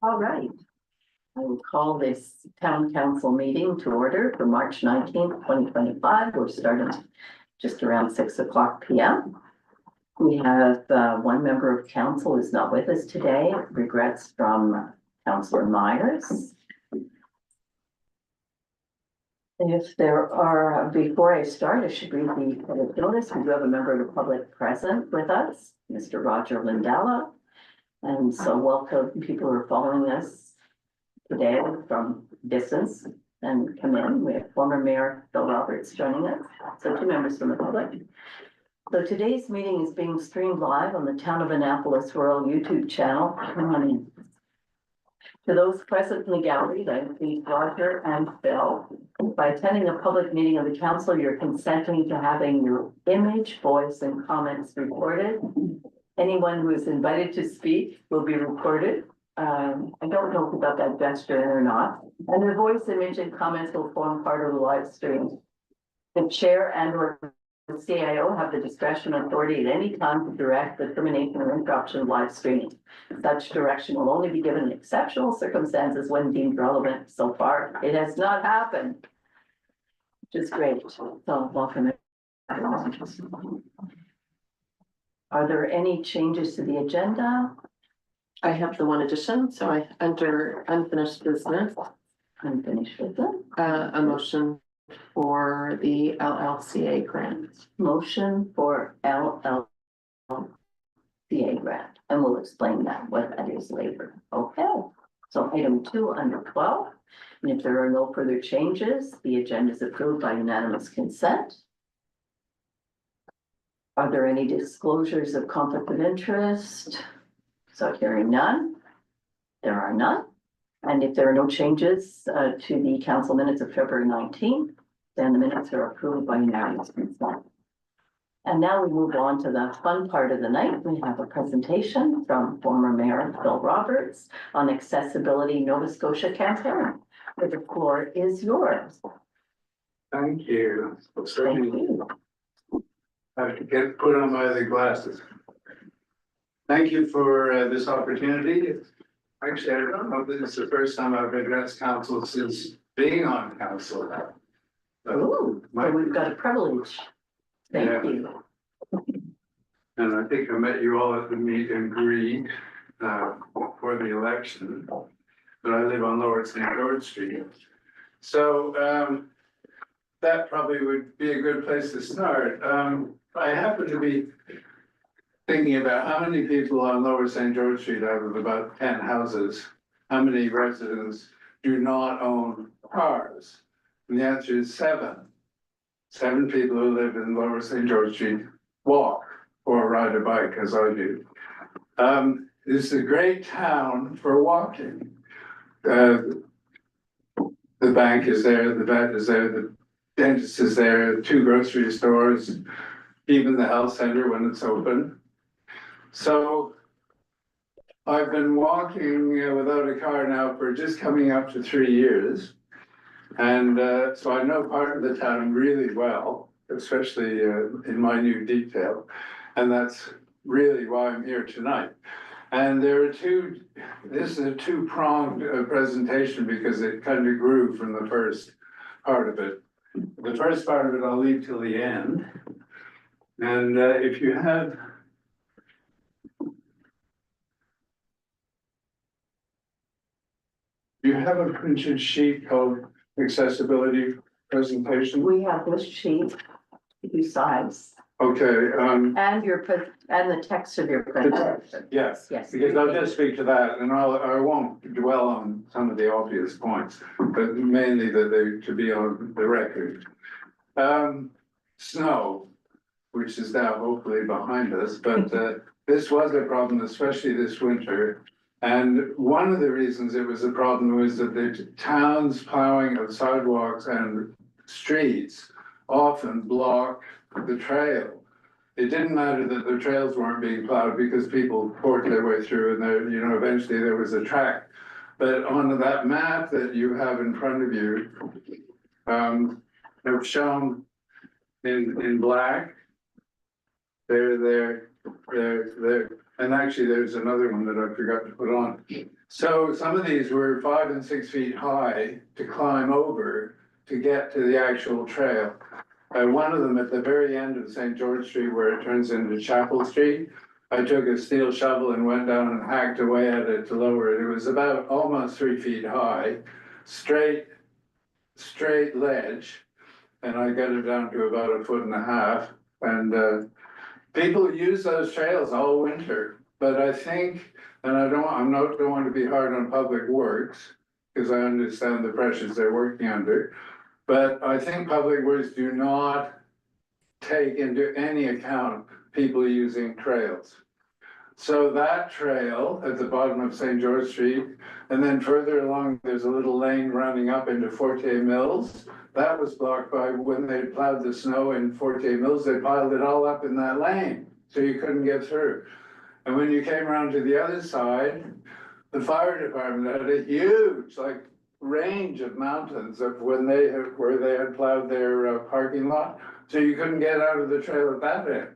All right. I will call this town council meeting to order for March 19th, 2025. We're starting just around 6 o'clock p.m. We have one member of council is not with us today. Regrets from Councillor Myers. If there are, before I start, I should read the public notice. We do have a member of the public present with us, Mr. Roger Lindella. And so welcome people who are following us today from distance and come in. We have former Mayor Phil Roberts joining us, so two members from the public. So today's meeting is being streamed live on the Town of Annapolis Rural YouTube channel. Come on in. To those present in the gallery, I thank Roger and Phil. By attending a public meeting of the council, you're consenting to having your image, voice, and comments recorded. Anyone who is invited to speak will be recorded. I don't know if you got that gesture in or not. And the voice, image, and comments will form part of the live stream. The chair and or the CIO have the discretion and authority at any time to direct the termination or interruption of live streaming. Such direction will only be given in exceptional circumstances when deemed relevant. So far, it has not happened, which is great. So welcome. Are there any changes to the agenda? I have the one addition, so I enter unfinished business, Unfinished business. a motion for the LLCA grant. Motion for LLCA grant, and we'll explain what that is later. Okay, so item 2 under 12, and if there are no further changes, the agenda is approved by unanimous consent. Are there any disclosures of conflict of interest? So hearing none, there are none. And if there are no changes to the council minutes of February 19th, then the minutes are approved by unanimous consent. And now we move on to the fun part of the night. We have a presentation from former Mayor Phil Roberts on Accessibility Nova Scotia campaign. The floor is yours. Thank you. Thank you. I have to put on my other glasses. Thank you for this opportunity. Actually, I don't know if this is the first time I've addressed council since being on council. Ooh, so we've got a privilege. Thank you. And I think I met you all at the meet and greet for the election, but I live on Lower St. George Street. So that probably would be a good place to start. I happen to be thinking about how many people on Lower St. George Street out of about 10 houses, how many residents do not own cars? And the answer is 7. 7 people who live in Lower St. George Street walk or ride a bike, as I do. This is a great town for walking. The bank is there, the vet is there, the dentist is there, 2 grocery stores, even the health center when it's open. So I've been walking without a car now for just coming up to 3 years. And so I know part of the town really well, especially in minute detail. And that's really why I'm here tonight. And there are this is a 2-pronged presentation because it kind of grew from the first part of it. The first part of it I'll leave till the end. And if you have a printed sheet called accessibility presentation? We have this sheet, 2 sides, Okay, and and the text of your presentation. yes, Yes. because I'll just speak to that and I won't dwell on some of the obvious points, but mainly that they to be on the record. Snow, which is now hopefully behind us, but this was a problem, especially this winter. And one of the reasons it was a problem was that the town's plowing of sidewalks and streets often blocked the trail. It didn't matter that the trails weren't being plowed because people poured their way through and there, you know, eventually there was a track. But on that map that you have in front of you, I've shown in black They're, and actually, there's another one that I forgot to put on. So some of these were 5 and 6 feet high to climb over to get to the actual trail. One of them at the very end of St. George Street where it turns into Chapel Street, I took a steel shovel and went down and hacked away at it to lower it. It was about almost 3 feet high, straight ledge. And I got it down to about 1.5 feet. And people use those trails all winter, but I think, and don't want to be hard on Public Works, because I understand the pressures they're working under. But I think Public Works do not take into any account people using trails. So that trail at the bottom of St. George Street, and then further along, there's a little lane running up into Fortier Mills. That was blocked by when they plowed the snow in Fortier Mills, they piled it all up in that lane, so you couldn't get through. And when you came around to the other side, the fire department had a huge, like, range of mountains of where they had plowed their parking lot, so you couldn't get out of the trail at that end.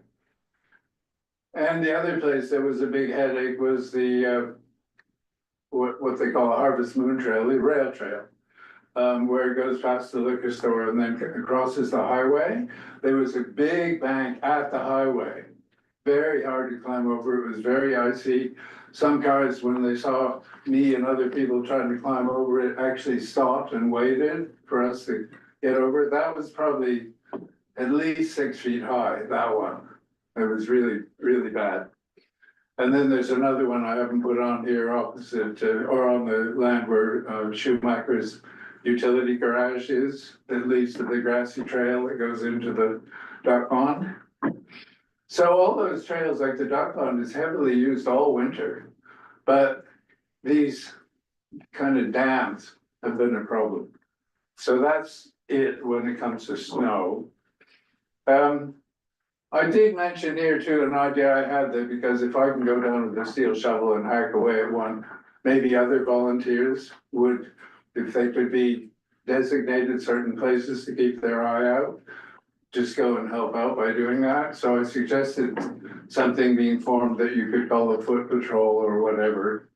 And the other place that was a big headache was the what they call a Harvest Moon Trail, the rail trail, where it goes past the liquor store and then crosses the highway. There was a big bank at the highway, very hard to climb over. It was very icy. Some cars, when they saw me and other people trying to climb over it, actually stopped and waited for us to get over it. That was probably at least 6 feet high, that one. It was really, really bad. And then there's another one I haven't put on here opposite, or on the land where Schumacher's utility garage is, that leads to the grassy trail that goes into the duck pond. So all those trails, like the duck pond, is heavily used all winter, but these kind of dams have been a problem. So that's it when it comes to snow. I did mention here too an idea I had there, because if I can go down with a steel shovel and hack away at one, maybe other volunteers would, if they could be designated certain places to keep their eye out, just go and help out by doing that. So I suggested something being formed that you could call a foot patrol or whatever,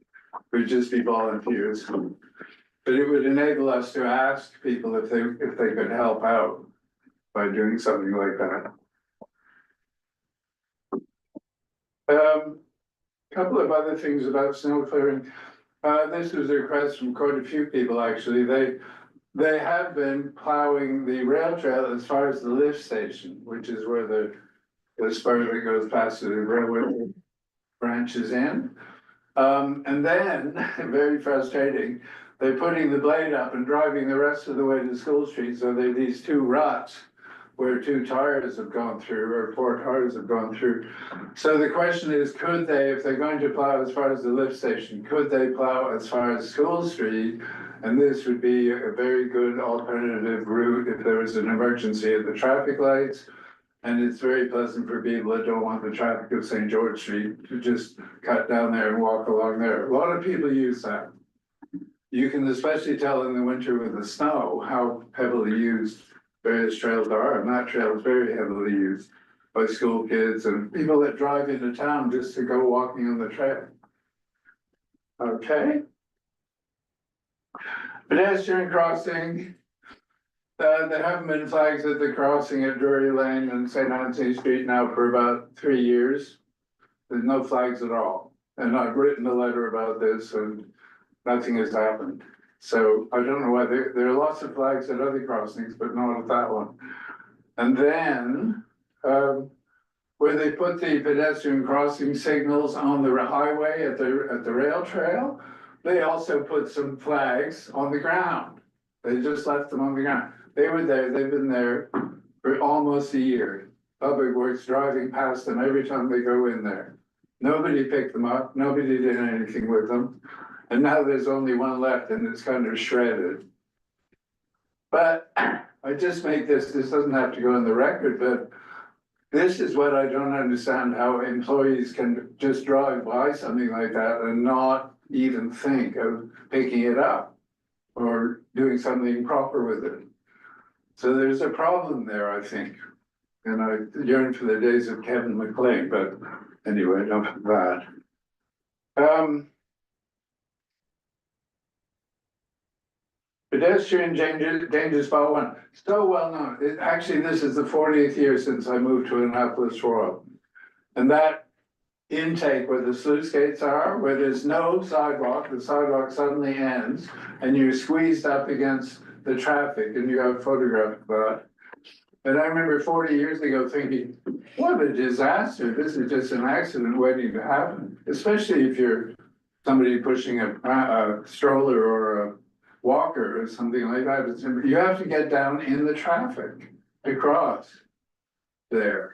would just be volunteers. But it would enable us to ask people if they could help out by doing something like that. Couple of other things about snow clearing. This was a request from quite a few people, actually. They have been plowing the rail trail as far as the lift station, which is where the spur that goes past the railway branches in. And then, very frustrating, they're putting the blade up and driving the rest of the way to School Street. So there are these 2 ruts where 2 tires have gone through, or 4 tires have gone through. So the question is, could they, if they're going to plow as far as the lift station, could they plow as far as School Street? And this would be a very good alternative route if there was an emergency at the traffic lights. And it's very pleasant for people that don't want the traffic of St. George Street to just cut down there and walk along there. A lot of people use that. You can especially tell in the winter with the snow how heavily used various trails are, and that trail is very heavily used by school kids and people that drive into town just to go walking on the trail. Okay. Pedestrian crossing. There haven't been flags at the crossing at Drury Lane and St. Anthony Street now for about 3 years. There's no flags at all. And I've written a letter about this and nothing has happened. So I don't know why there are lots of flags at other crossings, but not at that one. And then where they put the pedestrian crossing signals on the highway at the rail trail, they also put some flags on the ground. They just left them on the ground. They were there, they've been there for almost a year. Public Works driving past them every time they go in there. Nobody picked them up, nobody did anything with them. And now there's only one left and it's kind of shredded. But I just make this doesn't have to go in the record, but this is what I don't understand, how employees can just drive by something like that and not even think of picking it up or doing something proper with it. So there's a problem there, I think. and I yearn for the days of Kevin McLean, but anyway, enough of that. Pedestrian danger spot one, so well known. Actually, this is the 40th year since I moved to Annapolis Royal. And that intake where the sluice gates are, where there's no sidewalk, the sidewalk suddenly ends and you're squeezed up against the traffic, and you have a photograph of that. And I remember 40 years ago thinking, what a disaster. This is just an accident waiting to happen, especially if you're somebody pushing a stroller or a walker or something like that. You have to get down in the traffic to cross there.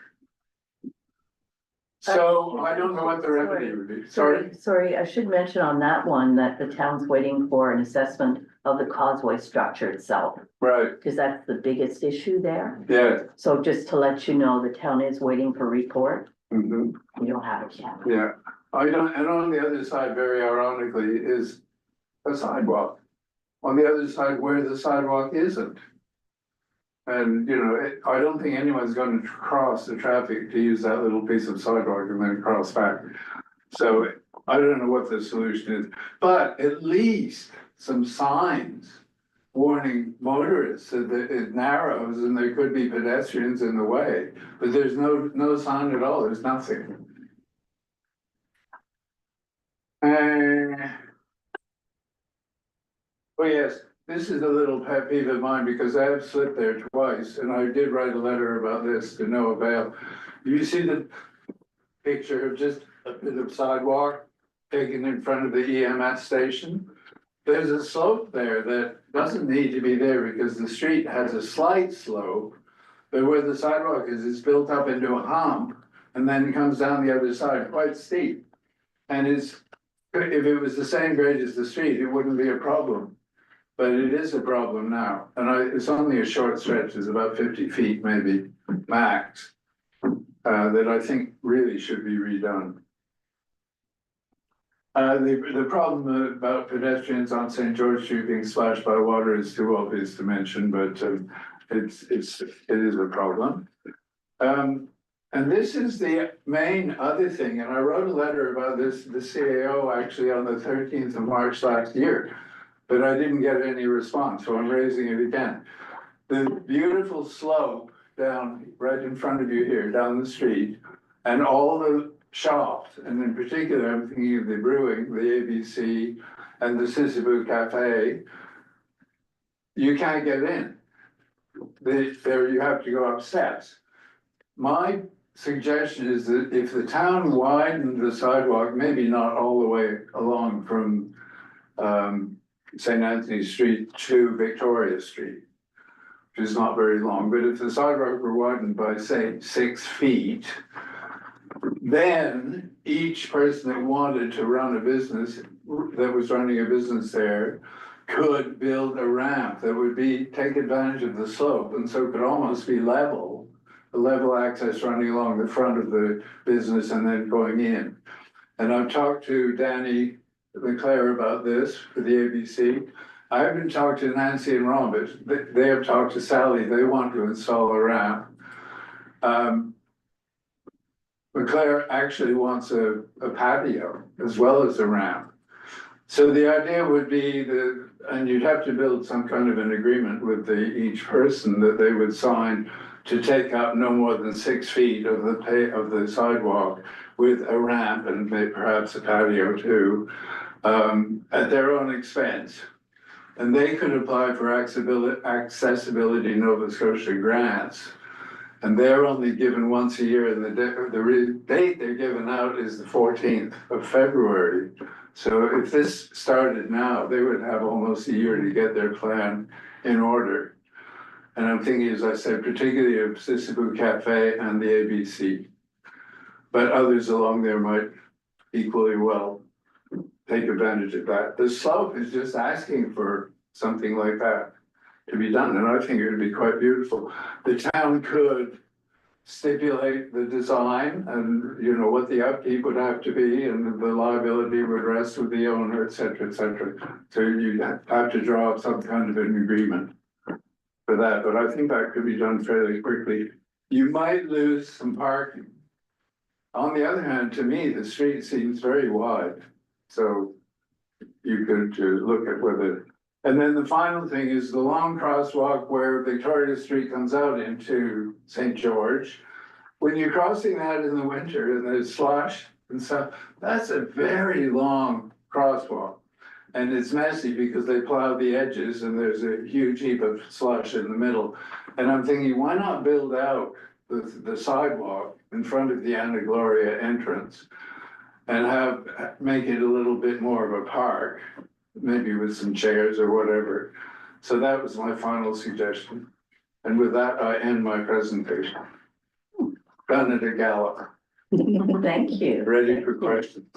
So I don't know what the remedy would be. Sorry, I should mention on that one that the town's waiting for an assessment of the causeway structure itself, Right, because that's the biggest issue there. yeah. So just to let you know, the town is waiting for report. Mhm. We don't have it yet. Yeah, I don't, and on the other side, very ironically, is a sidewalk. On the other side where the sidewalk isn't. And, you know, I don't think anyone's going to cross the traffic to use that little piece of sidewalk and then cross back. So I don't know what the solution is, but at least some signs warning motorists that it narrows and there could be pedestrians in the way, but there's no sign at all, there's nothing. Oh yes, this is a little pet peeve of mine because I have slipped there twice and I did write a letter about this to no avail. You see the picture of just a bit of sidewalk taken in front of the EMS station? There's a slope there that doesn't need to be there because the street has a slight slope. But where the sidewalk is, it's built up into a hump and then comes down the other side, quite steep. And if it was the same grade as the street, it wouldn't be a problem. But it is a problem now, and it's only a short stretch, it's about 50 feet maybe, max, that I think really should be redone. The problem about pedestrians on St. George Street being splashed by water is too obvious to mention, but it is a problem. And this is the main other thing, and I wrote a letter about this, the CAO actually on the 13th of March last year. But I didn't get any response, so I'm raising it again. The beautiful slope down right in front of you here, down the street, and all the shops, and in particular, I'm thinking of the brewing, the ABC, and the Sissibu Cafe. You can't get in. There you have to go up steps. My suggestion is that if the town widened the sidewalk, maybe not all the way along from St. Anthony Street to Victoria Street, which is not very long, but if the sidewalk were widened by, say, 6 feet, then each person that wanted to run a business, that was running a business there, could build a ramp that would take advantage of the slope, and so it could almost be level, a level access running along the front of the business and then going in. And I've talked to Danny Leclerc about this for the ABC. I haven't talked to Nancy and Ron, but they have talked to Sally. They want to install a ramp. Leclerc actually wants a patio as well as a ramp. So the idea would be that, and you'd have to build some kind of an agreement with each person that they would sign to take up no more than 6 feet of the sidewalk with a ramp and perhaps a patio too, at their own expense. And they could apply for accessibility Nova Scotia grants. And they're only given once a year, and the date they're given out is the 14th of February. So if this started now, they would have almost a year to get their plan in order. And I'm thinking, as I said, particularly of Sissibu Cafe and the ABC. But others along there might equally well take advantage of that. The slope is just asking for something like that to be done, and I think it would be quite beautiful. The town could stipulate the design and, you know, what the upkeep would have to be, and the liability would rest with the owner, et cetera, et cetera. So you'd have to draw up some kind of an agreement for that, but I think that could be done fairly quickly. you might lose some parking. On the other hand, to me, the street seems very wide, so you could look at whether. And then the final thing is the long crosswalk where Victoria Street comes out into St. George. When you're crossing that in the winter and there's slush and stuff, that's a very long crosswalk. And it's messy because they plow the edges and there's a huge heap of slush in the middle. And I'm thinking, why not build out the sidewalk in front of the Anna Gloria entrance and make it a little bit more of a park, maybe with some chairs or whatever. So that was my final suggestion. And with that, I end my presentation. Done at a gallop, Thank you. ready for questions.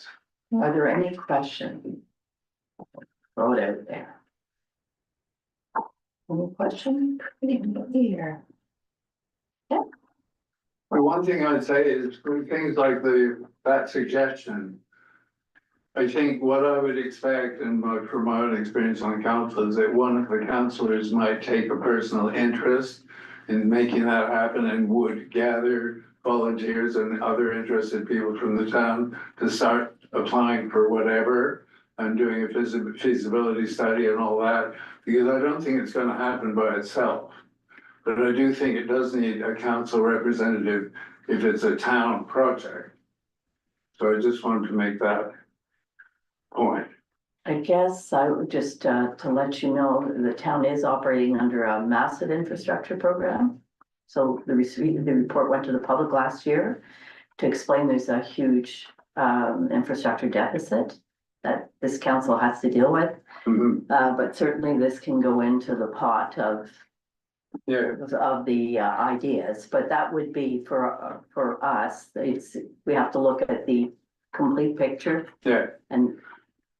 Are there any questions? Throw it out there. Any questions? Here. Well, one thing I'd say is with things like that suggestion. I think what I would expect and from my own experience on council is that one of the councillors might take a personal interest in making that happen and would gather volunteers and other interested people from the town to start applying for whatever and doing a feasibility study and all that, because I don't think it's going to happen by itself. But I do think it does need a council representative if it's a town project. So I just wanted to make that point. I guess I would just, to let you know, the town is operating under a massive infrastructure program. So the report went to the public last year to explain there's a huge infrastructure deficit that this council has to deal with. Mhm. But certainly this can go into the pot of the ideas, but that would be for us, we have to look at the complete picture Yeah, and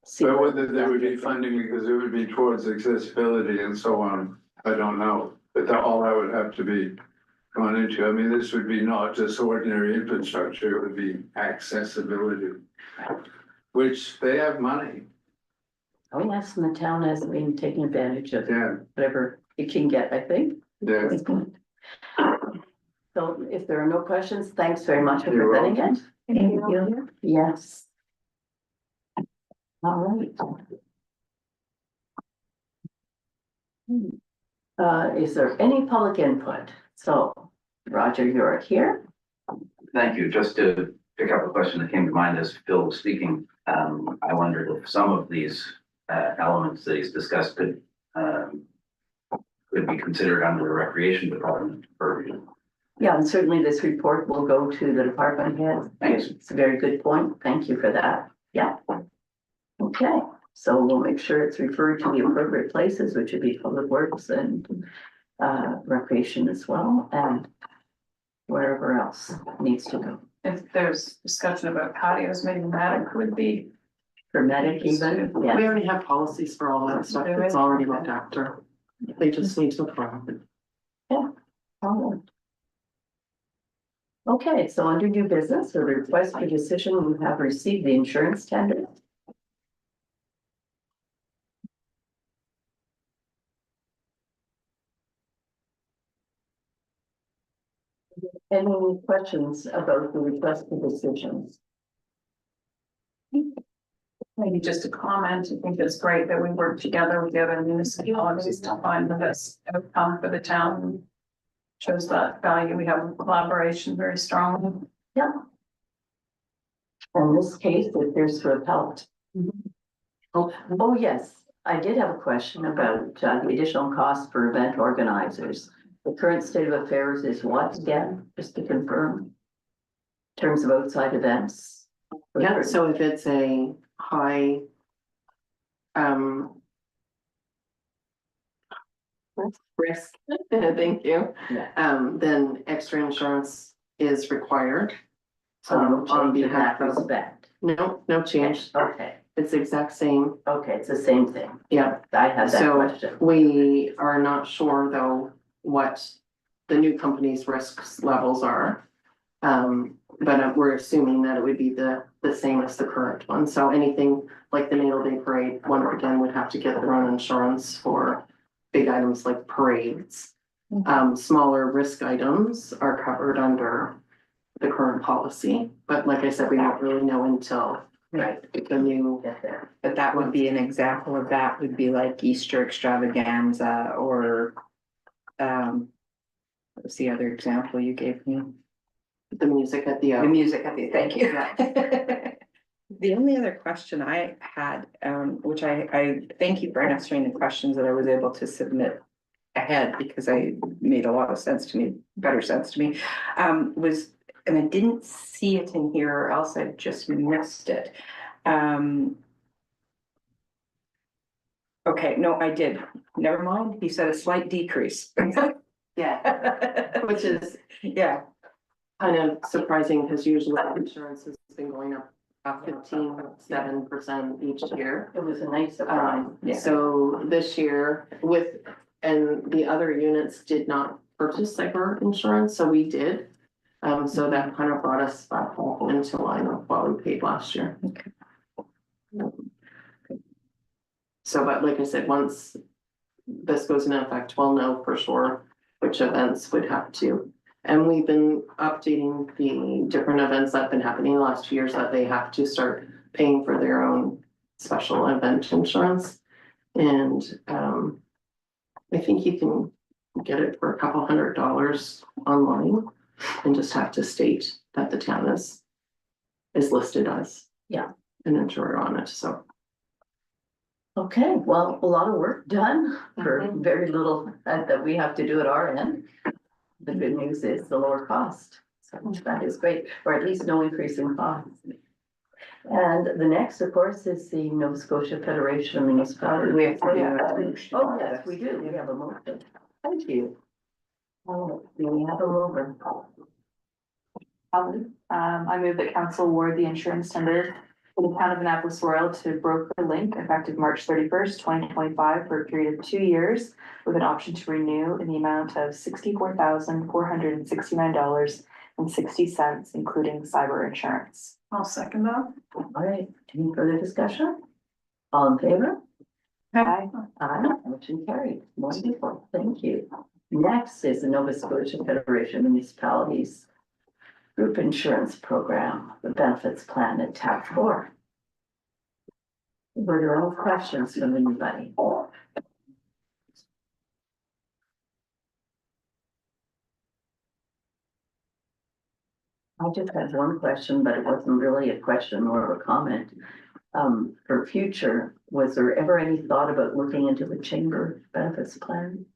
see. but whether there would be funding because it would be towards accessibility and so on, I don't know. But all that would have to be gone into. I mean, this would be not just ordinary infrastructure, it would be accessibility, which they have money. Oh, yes, and the town has been taking advantage of Yeah, whatever it can get, I think. yeah. So if there are no questions, thanks very much for You're presenting it. Thank you. Yes. All right. Is there any public input? So, Roger, you're here. Thank you. Just to pick up a question that came to mind as Phil was speaking, I wondered if some of these elements that he's discussed could be considered under the recreation department purview. Yeah, and certainly this report will go to the department head. Thanks. It's a very good point. Thank you for that. Yeah. Okay, so we'll make sure it's referred to the appropriate places, which would be public works and recreation as well, and wherever else needs to go. If there's discussion about patios, maybe that would be. For medic even, We yeah. already have policies for all that stuff. It's already looked after. They just need to apply. Okay, so under new business, a request for decision, we have received the insurance tender. Any questions about the request for decisions? Maybe just a comment. I think it's great that we work together with the other municipalities to find the best outcome for the town. Shows that value. We have collaboration very strong. Yeah. In this case, it appears to have helped. Oh, yes, I did have a question about the additional cost for event organizers. The current state of affairs is what again, just to confirm? In terms of outside events? Yeah, so if it's a high risk, thank you, Yeah. then extra insurance is required. So no On change in behalf that of, respect. no change, Okay, it's the exact same, okay, it's the same thing. yeah. I had that So question. we are not sure though what the new company's risks levels are. But we're assuming that it would be the same as the current one. So anything like the Natal Day Parade, one again would have to get their own insurance for big items like parades. Smaller risk items are covered under the current policy, but like I said, we don't really know until Right, the new. get there. But that would be an example of that would be like Easter extravaganza or. What was the other example you gave me? The music at the. The music at the, thank you. The only other question I had, which I thank you for answering the questions that I was able to submit ahead because I made a lot of sense to me, better sense to me, was, and I didn't see it in here or else I just missed it. Okay, no, I did. Never mind. He said a slight decrease. Yeah, which is Yeah. kind of surprising because usually insurance has been going up 15.7% each year. It was a nice surprise. So this year with, and the other units did not purchase cyber insurance, so we did. So that kind of brought us back into line with what we paid last year. Okay. So, but like I said, once this goes into effect, we'll know for sure which events would have to. And we've been updating the different events that have been happening the last 2 years that they have to start paying for their own special event insurance. And I think you can get it for a couple $100 online and just have to state that the town is listed as an insurer on it, so. Okay, well, a lot of work done for very little that we have to do at our end. The good news is the lower cost, so that is great, or at least no increase in cost. And the next, of course, is the Nova Scotia Federation of Municipalities. We have to do a Oh, yes, we do, we have a motion. Thank you. Oh, do we have a mover? I move that council award the insurance tender for the town of Annapolis Royal to Broker Link effective March 31st, 2025 for a period of 2 years with an option to renew in the amount of $64,469.60, including cyber insurance. I'll second that. All right, any further discussion? All in favor? Aye. Aye, motion carried. Wonderful, thank you. Next is the Nova Scotia Federation of Municipalities Group Insurance Program, the benefits plan at tab 4. Were there any questions from anybody? I just had one question, but it wasn't really a question, more of a comment. For future, was there ever any thought about looking into the chamber benefits plan?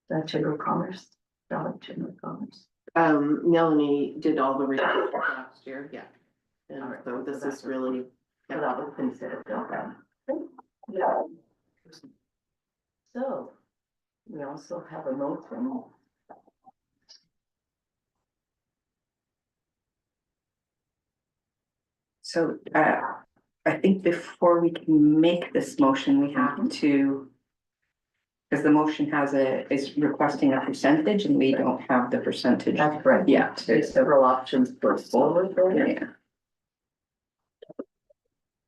The Chamber of Commerce, Valley Chamber of Commerce? Melanie did all the research last year, yeah. And Alright, so this so is really, So that was considered, okay. Yeah. So, we also have a motion. So, I think before we can make this motion, we have to. Because the motion is requesting a percentage and we don't have the percentage. That's right. Yeah. There's several options put forward there. Yeah.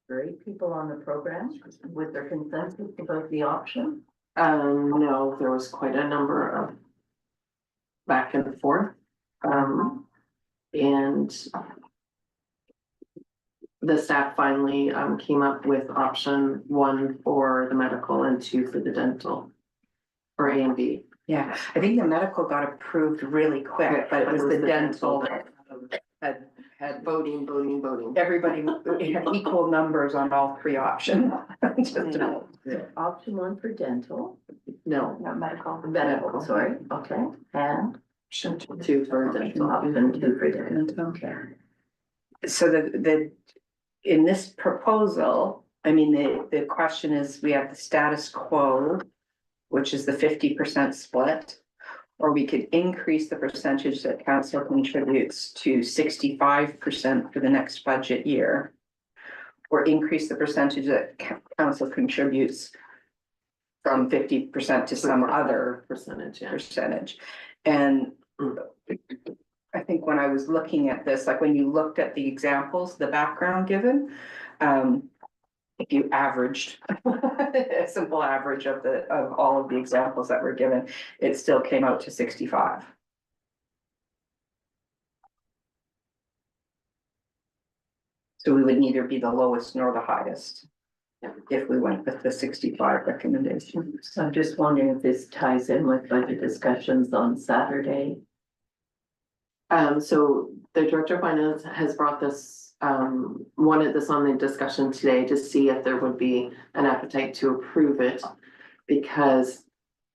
Great people on the program with their consensus about the option. no, there was quite a number of back and forth. And the staff finally came up with option 1 for the medical and 2 for the dental. For A and B. Yeah, I think the medical got approved really quick, but it was the dental that had Voting. everybody had equal numbers on all 3 options. Just about. Option 1 for dental, No, No medical. medical, sorry, okay, and 2 for dental. option 2 for dental. Okay. So in this proposal, I mean, the question is, we have the status quo, which is the 50% split, or we could increase the percentage that council contributes to 65% for the next budget year, or increase the percentage that council contributes from 50% to some other Percentage, yeah. percentage. And I think when I was looking at this, like when you looked at the examples, the background given, if you averaged a simple average of all of the examples that were given, it still came out to 65. So we would neither be the lowest nor the highest if we went with the 65 recommendation. So I'm just wondering if this ties in with budget discussions on Saturday. So the director of finance has brought this, wanted this on the discussion today to see if there would be an appetite to approve it. Because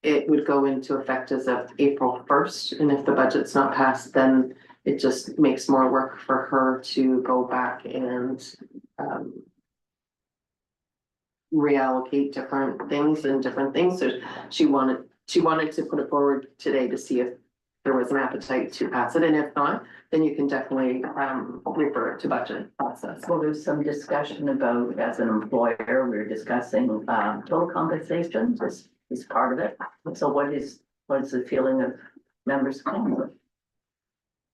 it would go into effect as of April 1st, and if the budget's not passed, then it just makes more work for her to go back and, reallocate different things and different things. So she wanted to put it forward today to see if there was an appetite to pass it, and if not, then you can definitely refer it to budget process. Well, there's some discussion about, as an employer, we're discussing total compensation, this is part of it. So what is the feeling of members of Council in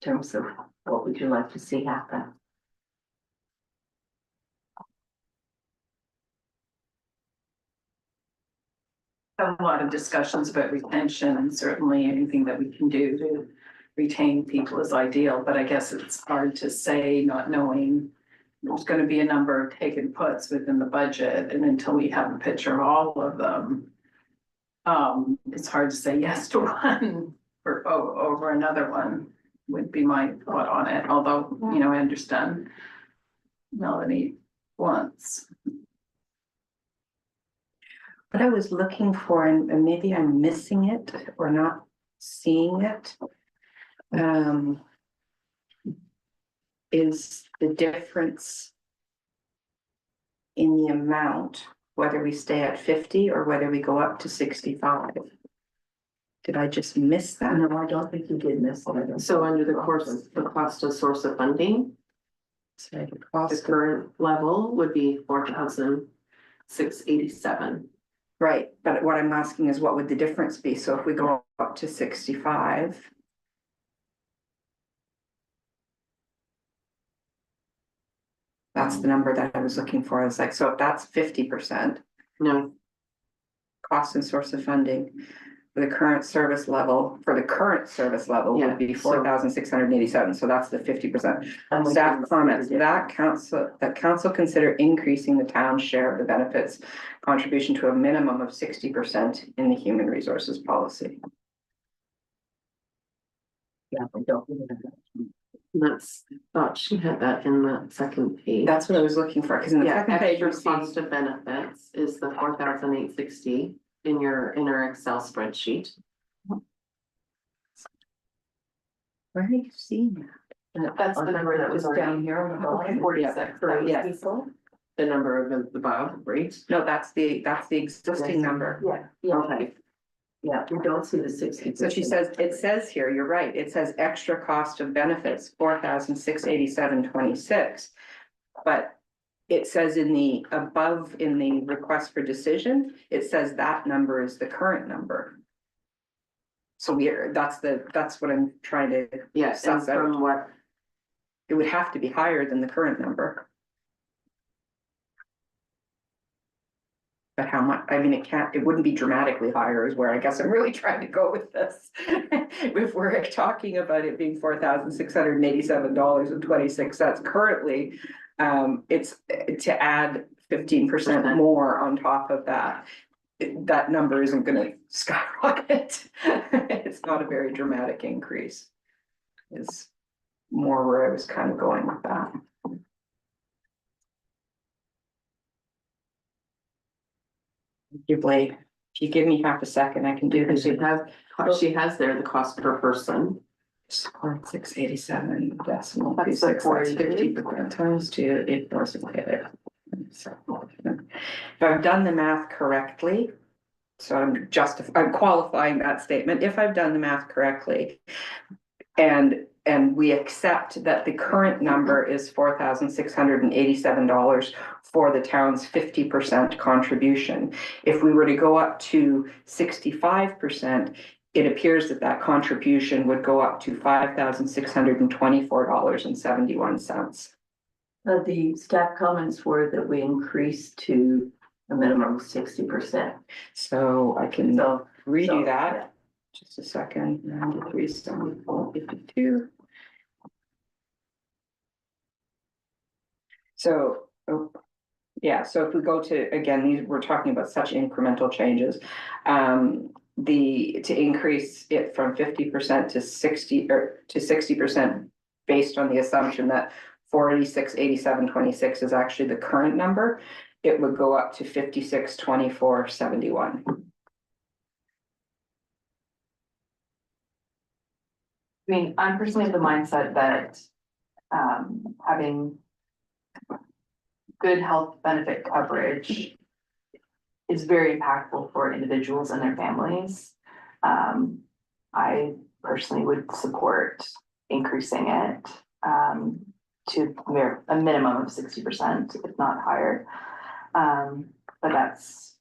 terms of what would you like to see happen? A lot of discussions about retention, and certainly anything that we can do to retain people is ideal, but I guess it's hard to say, not knowing. There's gonna be a number of take and puts within the budget, and until we have a picture of all of them. It's hard to say yes to one or over another one, would be my thought on it, although, you know, I understand Melanie wants. What I was looking for, and maybe I'm missing it or not seeing it, is the difference in the amount, whether we stay at 50 or whether we go up to 65. Did I just miss that? No, I don't think you did miss it. So under the cost of source of funding, Sorry, the the cost, current level would be 4,687. right, but what I'm asking is what would the difference be? So if we go up to 65. That's the number that I was looking for. I was like, so if that's 50%, No, cost and source of funding for the current service level, Yeah, would be so- 4,687. So that's the 50%. And we Staff can- comments, that council consider increasing the town's share of the benefits contribution to a minimum of 60% in the human resources policy. Yeah, we don't. that's, thought she had that in the second page. That's what I was looking for, because in the Yeah, second page, extra we cost see, of benefits is the 4,860 in our Excel spreadsheet. where are you seeing that? That's the number that was down here on the bottom. 46. For Yes. people. The number of the above, right? No, that's the existing number. Yeah, Okay. yeah, we don't see the 60. So she says, it says here, you're right, it says extra cost of benefits, 4,687.26. But it says in the above, in the request for decision, it says that number is the current number. So that's what I'm trying to, Yes, and Sounds out. from what, it would have to be higher than the current number. But how much, I mean, it wouldn't be dramatically higher is where I guess I'm really trying to go with this. If we're talking about it being $4,687.26 currently, it's to add 15% more on top of that. That number isn't gonna skyrocket. It's not a very dramatic increase. Is more where I was kind of going with that. Blake, if you give me half a second, I can do because this. she has there the cost per person. 687 decimal. That's the 50 times 2, it doesn't get it. So, if I've done the math correctly, so I'm qualifying that statement, if I've done the math correctly. And we accept that the current number is $4,687 for the town's 50% contribution. If we were to go up to 65%, it appears that contribution would go up to $5,624.71. The staff comments were that we increased to a minimum of 60%. So I can So, redo so, that. Just a second, 93, 74, 52. So, oh, yeah, so if we go to, again, these, we're talking about such incremental changes. To increase it from 50% to 60 or to 60% based on the assumption that 486, 87, 26 is actually the current number, it would go up to 56, 24, 71. I mean, I'm personally of the mindset that having good health benefit coverage is very impactful for individuals and their families. I personally would support increasing it to a minimum of 60%, if not higher. But that's,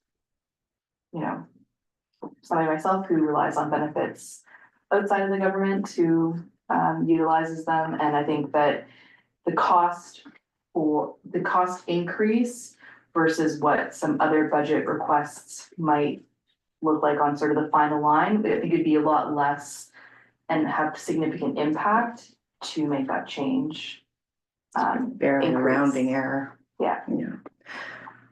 you know, somebody myself who relies on benefits outside of the government, who utilizes them, and I think that the cost increase versus what some other budget requests might look like on sort of the final line, I think it'd be a lot less and have significant impact to make that change. Barely a Increase. rounding error. Yeah. Yeah.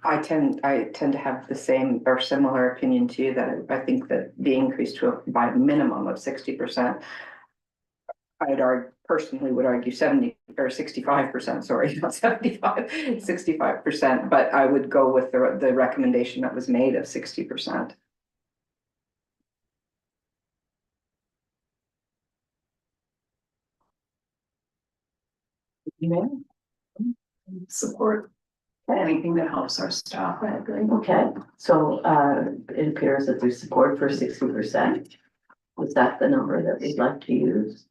I tend to have the same or similar opinion to you, that I think that the increase by a minimum of 60%. Personally would argue 70 or 65%, sorry, not 75, 65%, but I would go with the recommendation that was made of 60%. Support anything that helps our staff, I agree. Okay, so it appears that there's support for 60%. Was that the number that we'd like to use?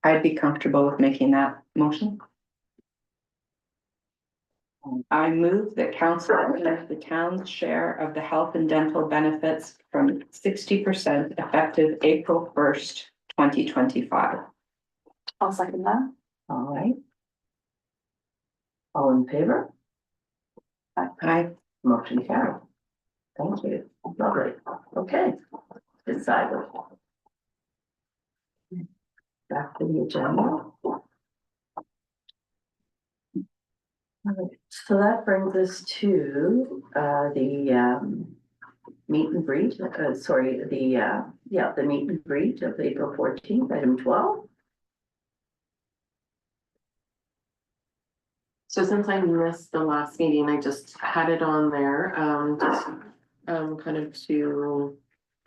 I'd be comfortable with making that motion. I move that council increase the town's share of the health and dental benefits from 60% effective April 1st, 2025. I'll second that. All right. All in favor? I Motion carried. Thank you. Lovely. Okay. Decided. Back to the agenda. All right, so that brings us to the meet and greet, the meet and greet of April 14th, item 12. So since I missed the last meeting, I just had it on there, kind of to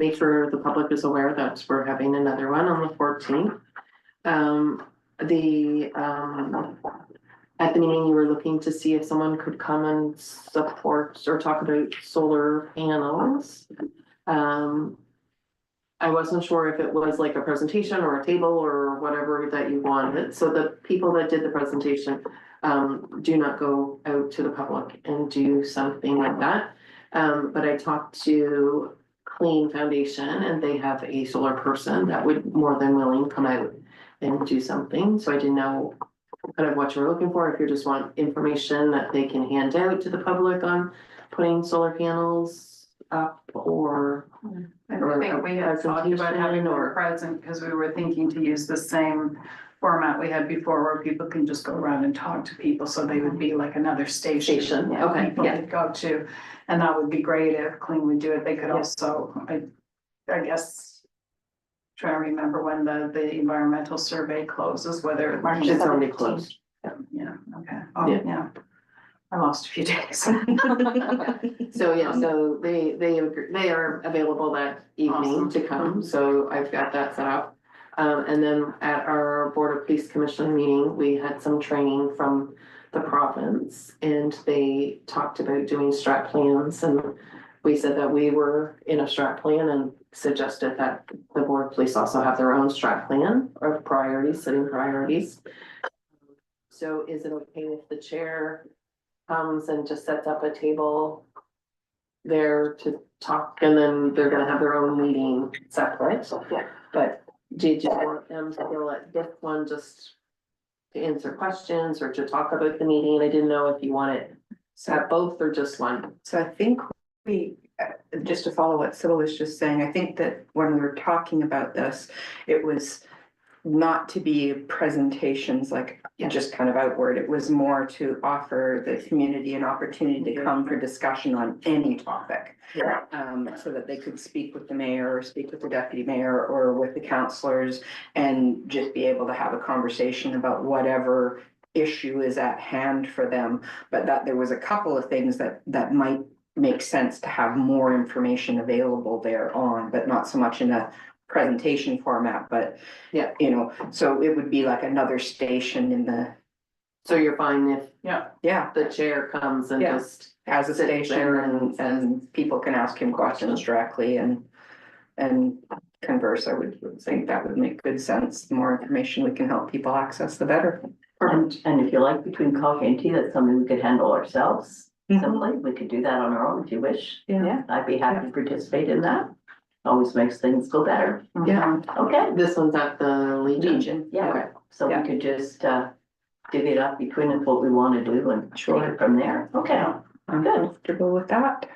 make sure the public is aware that we're having another one on the 14th. At the meeting, you were looking to see if someone could come and support or talk about solar panels. I wasn't sure if it was like a presentation or a table or whatever that you wanted. So the people that did the presentation do not go out to the public and do something like that. But I talked to Clean Foundation and they have a solar person that would more than willing come out and do something. So I didn't know kind of what you were looking for, if you just want information that they can hand out to the public on putting solar panels up, or I think we had talked about having more present, because we were thinking to use the same format we had before, where people can just go around and talk to people, so they would be like another station. Yeah, okay, People yeah. could go to, and that would be great if Clean would do it. They could also, I guess, trying to remember when the environmental survey closes, whether March It's already 17th. closed. yeah, okay, oh, Yeah. yeah. I lost a few days. So yeah, so they are available that evening Awesome. to come, so I've got that set up. And then at our Board of Police Commission meeting, we had some training from the province, and they talked about doing strat plans, and we said that we were in a strat plan and suggested that the Board of Police also have their own strat plan of priorities, setting priorities. So is it okay if the chair comes and just sets up a table there to talk, and then they're gonna have their own meeting separate? Yeah. But did you want them to go at this one just to answer questions or to talk about the meeting. I didn't know if you wanted to have both or just one. So I think we, just to follow what Sybil was just saying, I think that when we were talking about this, it was not to be presentations like just kind of outward. It was more to offer the community an opportunity to come for discussion on any topic. Yeah. So that they could speak with the mayor or speak with the deputy mayor or with the councillors and just be able to have a conversation about whatever issue is at hand for them. But that there was a couple of things that might make sense to have more information available there on, but not so much in a presentation format, but Yeah. you know, so it would be like another station in the, So you're fine if yeah, the chair comes and Yeah. just, as a Sit station there and people can ask him questions directly and converse. I would think that would make good sense. The more information we can help people access, the better. And if you like, between coffee and tea, that's something we could handle ourselves. Mhm. Simply, we could do that on our own if you wish. Yeah. I'd be happy to participate in that. Always makes things go better. Yeah. Okay, this one's at the Legion. Legion, yeah, Okay. so Yeah. we could just divvy it up between us what we want to do and take Sure. it from there. Okay, I'm Good. comfortable with that.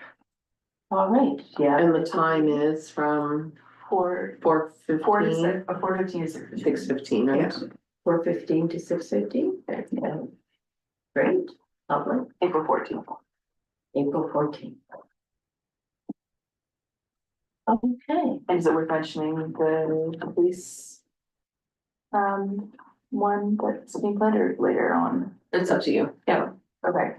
all right, yeah. And the time is from 4:15. 4:15 to 6:15. 6:15, right? 4:15 to 6:15. Great, lovely, April 14th. April 14th. Okay, And is it worth mentioning the police? One that's being planned or later on? It's up to you. Yeah, okay.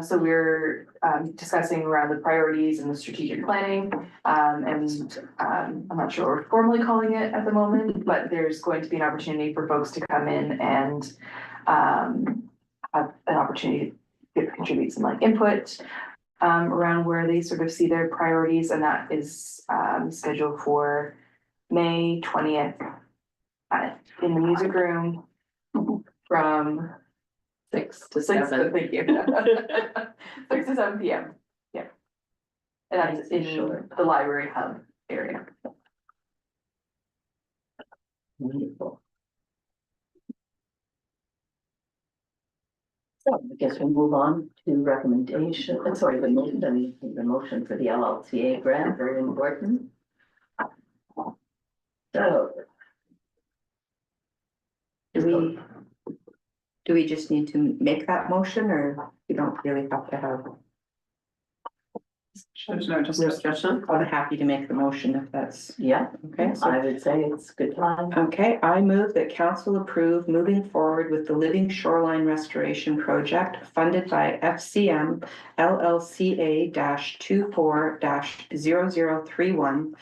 So we're discussing around the priorities and the strategic planning. And I'm not sure what we're formally calling it at the moment, but there's going to be an opportunity for folks to come in and have an opportunity to contribute some like input around where they sort of see their priorities, and that is scheduled for May 20th in the music room from 6 to 6 7. thank you. 6 to 7 PM, yeah. And that's in Sure. the library hub area. wonderful. So I guess we'll move on to recommendation, the motion for the LLCA grant, very important. So. Do we just need to make that motion or we don't really have to have? There's no Discussion? I'm happy to make the motion if that's, Yeah, okay, so. I would say it's good time. Okay, I move that council approve moving forward with the Living Shoreline Restoration Project funded by FCM LLCA 24 0031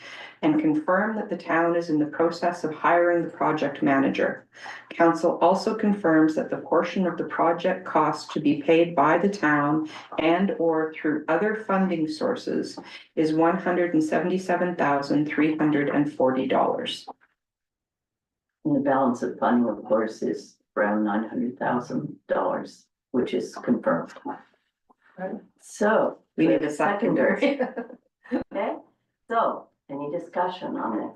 and confirm that the town is in the process of hiring the project manager. Council also confirms that the portion of the project cost to be paid by the town and or through other funding sources is $177,340. And the balance of funding, of course, is around $900,000, which is confirmed. So. We need a seconder. Okay, so any discussion on this?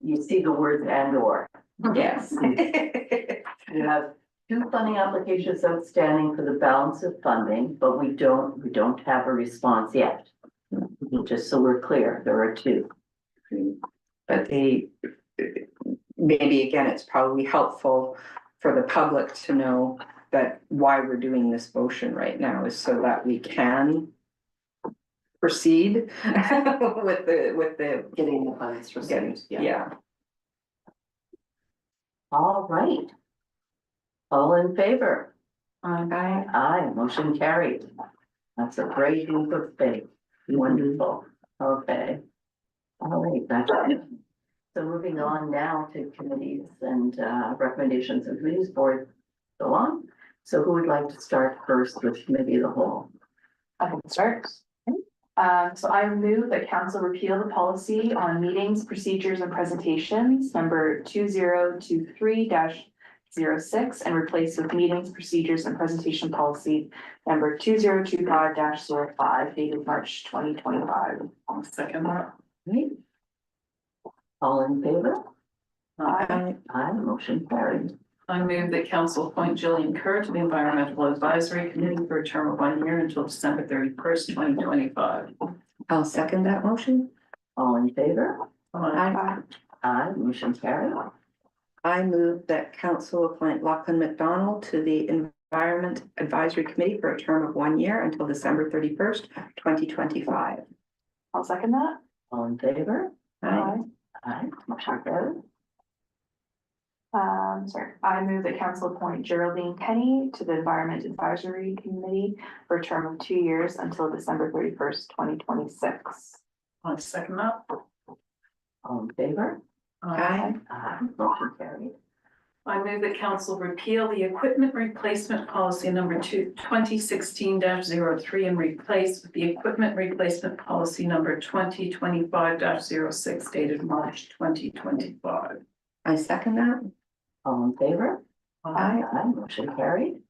You see the words and or. Yes. You have two funding applications outstanding for the balance of funding, but we don't have a response yet. Just so we're clear, there are two. But maybe again, it's probably helpful for the public to know that why we're doing this motion right now is so that we can proceed with the Getting the funds getting, received, yeah. All right. All in favor? Aye. Aye, motion carried. That's a great group of faith. Wonderful. Okay. All right, that's it. So moving on now to committees and recommendations of committees, board, so on. So who would like to start first with committee of the whole? I can start. So I move that council repeal the policy on meetings, procedures and presentations, number 2023-06, and replace with meetings, procedures and presentation policy, number 2025-05, dated March 2025. I'll second that. Right. All in favor? Aye. Aye, motion carried. I move that council appoint Gillian Kerr to the Environmental Advisory Committee for a term of 1 year until December 31st, 2025. I'll second that motion. All in favor? Aye. Aye, motion carried. I move that council appoint Lachlan McDonald to the Environment Advisory Committee for a term of 1 year until December 31st, 2025. I'll second that. All in favor? Aye. Aye, motion carried. Sorry, I move that council appoint Geraldine Kenny to the Environment Advisory Committee for a term of 2 years until December 31st, 2026. I second that. All in favor? Aye. Aye, motion carried. I move that council repeal the equipment replacement policy number 2016-03 and replace with the equipment replacement policy number 2025-06 dated March 2025. I second that. All in favor? Aye. Aye, motion carried.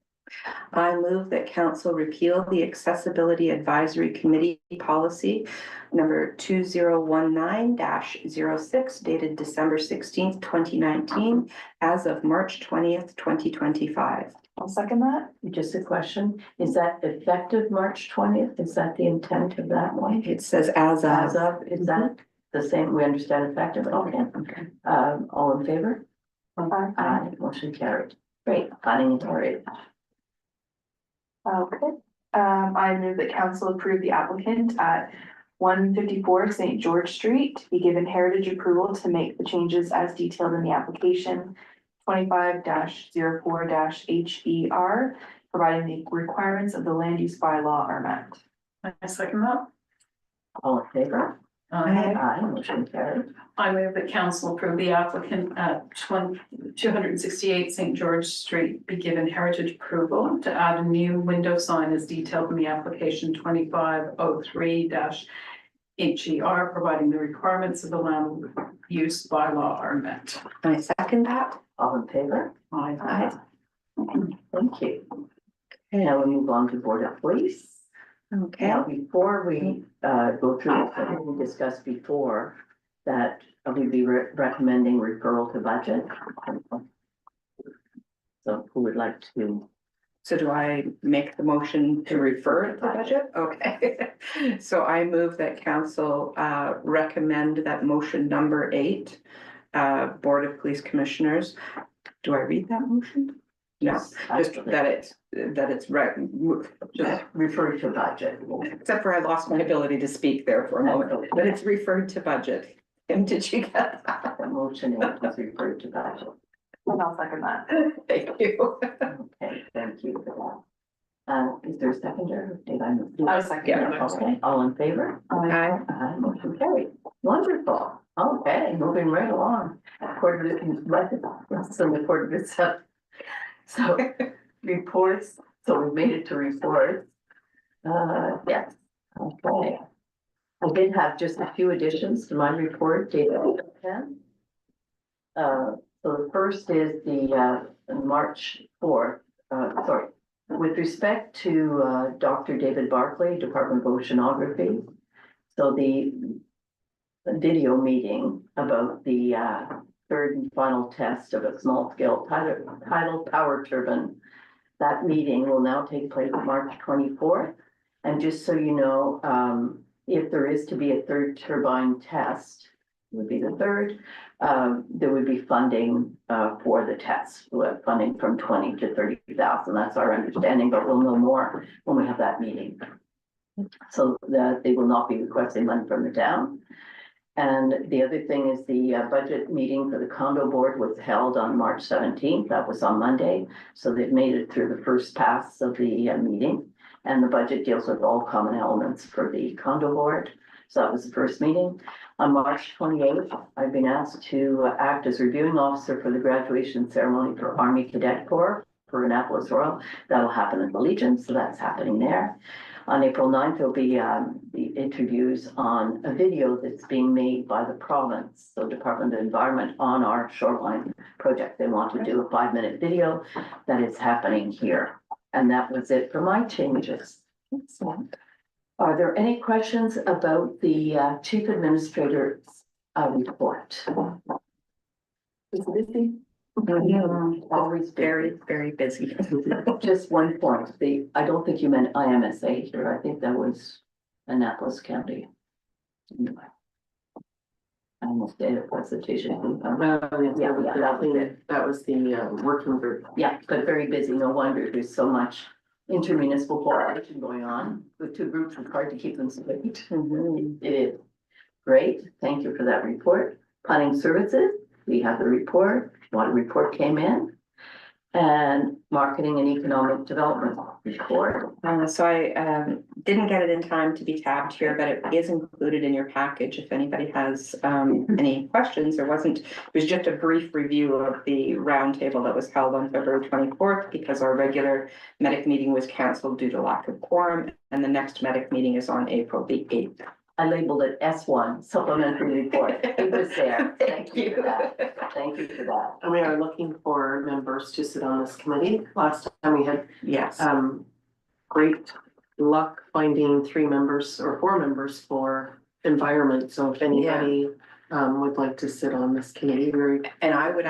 I move that council repeal the Accessibility Advisory Committee policy number 2019-06 dated December 16th, 2019, as of March 20th, 2025. I'll second that. Just a question, is that effective March 20th? Is that the intent of that one? It says as As of. of, is that the same? We understand effective, okay. Okay. All in favor? Aye, motion carried. Great, planning and carried. Okay, I move that council approve the applicant at 154 St. George Street to be given heritage approval to make the changes as detailed in the application 25-04-HER, providing the requirements of the land use bylaw are met. I second that. All in favor? Aye. Aye, motion carried. I move that council approve the applicant at 268 St. George Street be given heritage approval to add a new window sign as detailed in the application 2503-HER, providing the requirements of the land use bylaw are met. I second that. All in favor? Aye. Thank you. Okay, now we move on to Board of Police. Okay. Now, before we go through, what we discussed before, that we'd be recommending referral to budget. So who would like to? So do I make the motion to refer it to budget? Okay. So I move that council recommend that motion number 8, Board of Police Commissioners. Do I read that motion? No, just that it's Just refer to budget. except for I lost my ability to speak there for a moment, but it's referred to budget. And did you get that? The motion is referred to budget. And I'll second that. Thank you. Okay, thank you for that. Is there a seconder? Did I? I was second. Yeah. Okay, all in favor? Aye. Motion carried. Wonderful. Okay, moving right along. Quarter to, it's in the quarter to 7. So reports, so we made it to reports. Yes, okay. I did have just a few additions to my report dated 10. So the first is the March 4th, sorry. With respect to Dr. David Barclay, Department of Oceanography. So the video meeting about the third and final test of a small-scale tidal power turbine. That meeting will now take place March 24th. And just so you know, if there is to be a third turbine test, would be the third, there would be funding for the test, funding from 20 to 30,000. That's our understanding, but we'll know more when we have that meeting. So that they will not be requesting money from the town. And the other thing is the budget meeting for the condo board was held on March 17th. That was on Monday. So they've made it through the first pass of the meeting. And the budget deals with all common elements for the condo board. So that was the first meeting. On March 28th, I've been asked to act as reviewing officer for the graduation ceremony for Army Cadet Corps for Annapolis Royal. That'll happen in the Legion, so that's happening there. On April 9th, there'll be the interviews on a video that's being made by the province, so Department of Environment, on our shoreline project. They want to do a 5-minute video that is happening here. And that was it for my changes. Excellent. Are there any questions about the Chief Administrator's report? Is it busy? Always Very, very busy. Just one point, I don't think you meant IMSA here, I think that was Annapolis County. Anyway. I almost did a presentation. That was the working group. Yeah, but very busy, no wonder, there's so much intermunicipal cooperation going on, with two groups, it's hard to keep them straight. It is. Great, thank you for that report. Planning services, we have the report, what a report came in. And marketing and economic development report. So I didn't get it in time to be tabbed here, but it is included in your package if anybody has any questions. It was just a brief review of the roundtable that was held on February 24th because our regular medic meeting was canceled due to lack of quorum, and the next medic meeting is on April the 8th. I labeled it S1, supplementary report. It was there. Thank you for that. Thank you for that. And we are looking for members to sit on this committee. Last time we had Yes. great luck finding 3 members or 4 members for environment. So if anybody would like to sit on this committee, And I would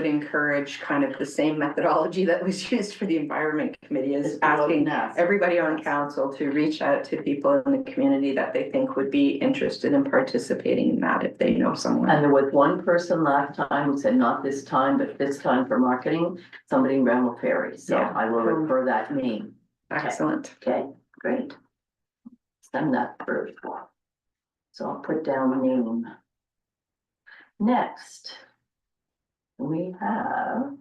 encourage kind of the same methodology that was used for the environment committee is asking everybody on council to reach out to people in the community that they think would be interested in participating in that if they know someone. And there was one person last time who said not this time, but this time for marketing, somebody in Bramwell Ferry. So Yeah. I will refer that name. Excellent. Okay, great. Send that first. So I'll put down name. Next, we have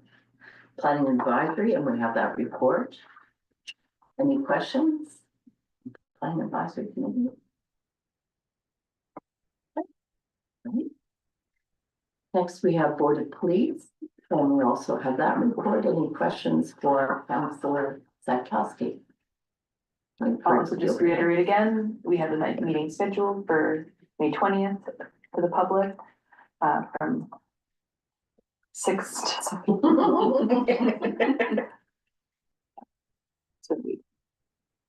planning advisory and we have that report. Any questions? Planning advisory committee. Okay. Next, we have board of police and we also have that report. Any questions for Councillor Zakowski? So just reiterate again, we have the night meeting scheduled for May 20th for the public, from 6 to 7.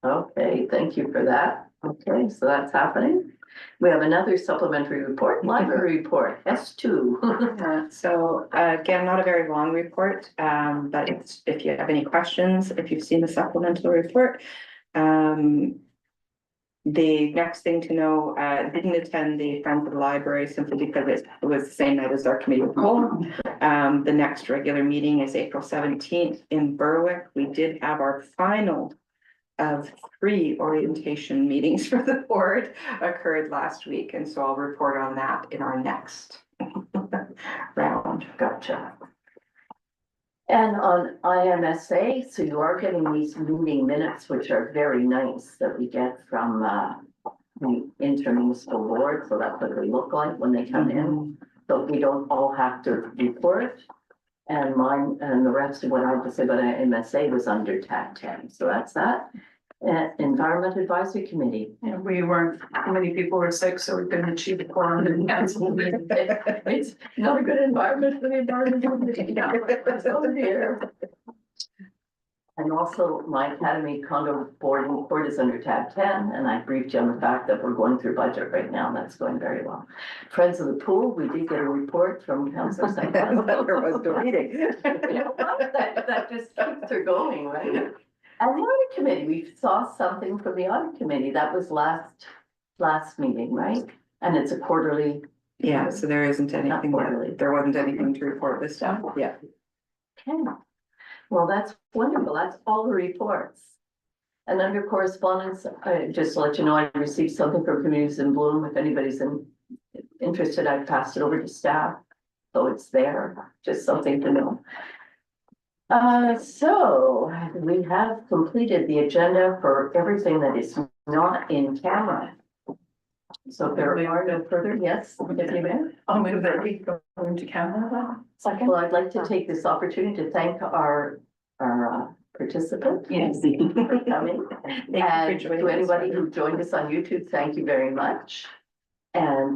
Okay, thank you for that. Okay, so that's happening. We have another supplementary report, library report, S2. So again, not a very long report, but if you have any questions, if you've seen the supplemental report. The next thing to know, didn't attend the Friends of the Library simply because it was the same night as our committee of the whole. The next regular meeting is April 17th in Berwick. We did have our final of 3 orientation meetings for the board occurred last week, and so I'll report on that in our next round. Gotcha. And on IMSA, so you are getting these meeting minutes, which are very nice that we get from the intermunicipal board. So that's what they look like when they come in. So we don't all have to report. And mine and the rest of what I had to say about IMSA was under tab 10. So that's that. Environment Advisory Committee. And we weren't, many people were sick, so we couldn't achieve a quorum and cancel the meeting. It's not a good environment for the environment committee. Oh dear. And also my Academy condo board is under tab 10, and I briefed you on the fact that we're going through budget right now, and that's going very well. Friends of the Pool, we did get a report from Councillor Santos. That just keeps her going, right? And the audit committee, we saw something from the audit committee, that was last meeting, right? And it's a quarterly. Yeah, so there isn't anything, quarterly. there wasn't anything to report this time. Yeah. Okay, well, that's wonderful, that's all the reports. And under correspondence, just to let you know, I received something from Communities in Bloom, if anybody's interested, I passed it over to staff. So it's there, just something to know. So we have completed the agenda for everything that is not in camera. So if there are no further, yes, Deputy Mayor? I'll move that we go into camera. Second. Well, I'd like to take this opportunity to thank our participant. Yes. For coming. Thank you for And joining to us. anybody who joined us on YouTube, thank you very much. And